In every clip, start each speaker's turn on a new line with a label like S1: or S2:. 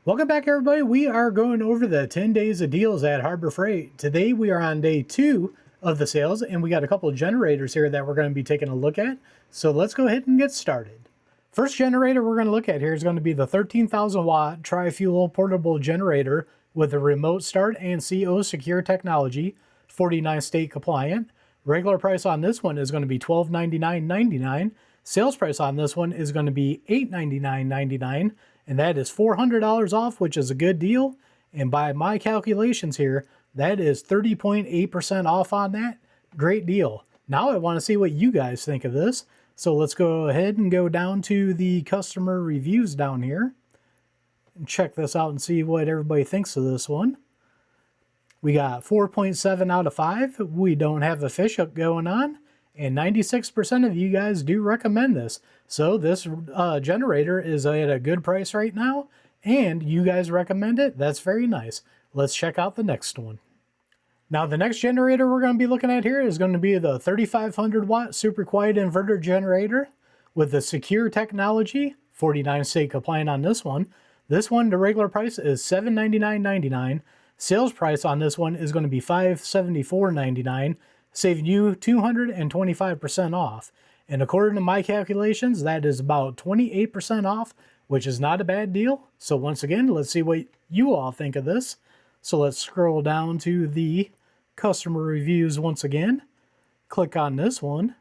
S1: Welcome back, everybody. We are going over the 10 days of deals at Harbor Freight. Today we are on day 2 of the sales, and we got a couple of generators here that we're going to be taking a look at. So let's go ahead and get started. First generator we're going to look at here is going to be the 13,000 watt tri-fuel portable generator with a remote start and CO secure technology, 49 state compliant. Regular price on this one is going to be $1299.99. Sales price on this one is going to be $899.99. And that is $400 off, which is a good deal. And by my calculations here, that is 30.8% off on that. Great deal. Now I want to see what you guys think of this. So let's go ahead and go down to the customer reviews down here and check this out and see what everybody thinks of this one. We got 4.7 out of 5. We don't have a fish hook going on. And 96% of you guys do recommend this. So this generator is at a good price right now, and you guys recommend it. That's very nice. Let's check out the next one. Now the next generator we're going to be looking at here is going to be the 3500 watt super quiet inverter generator with the secure technology, 49 state compliant on this one. This one, the regular price is $799.99. Sales price on this one is going to be $574.99. saving you 225% off. And according to my calculations, that is about 28% off, which is not a bad deal. So once again, let's see what you all think of this. So let's scroll down to the customer reviews once again. Click on this one.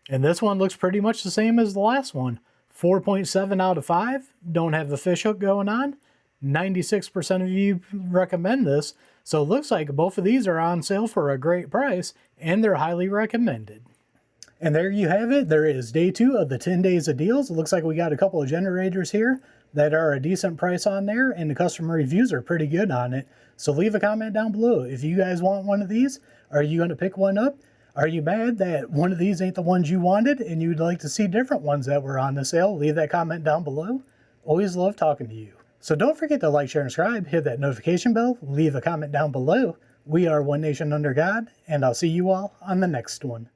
S1: And this one looks pretty much the same as the last one. 4.7 out of 5. Don't have the fish hook going on. 96% of you recommend this. So it looks like both of these are on sale for a great price, and they're highly recommended. And there you have it. There is day 2 of the 10 days of deals. It looks like we got a couple of generators here that are a decent price on there, and the customer reviews are pretty good on it. So leave a comment down below. If you guys want one of these, are you going to pick one up? Are you mad that one of these ain't the ones you wanted and you'd like to see different ones that were on the sale? Leave that comment down below. Always love talking to you. So don't forget to like, share, and subscribe, hit that notification bell, leave a comment down below. We are One Nation Under God, and I'll see you all on the next one.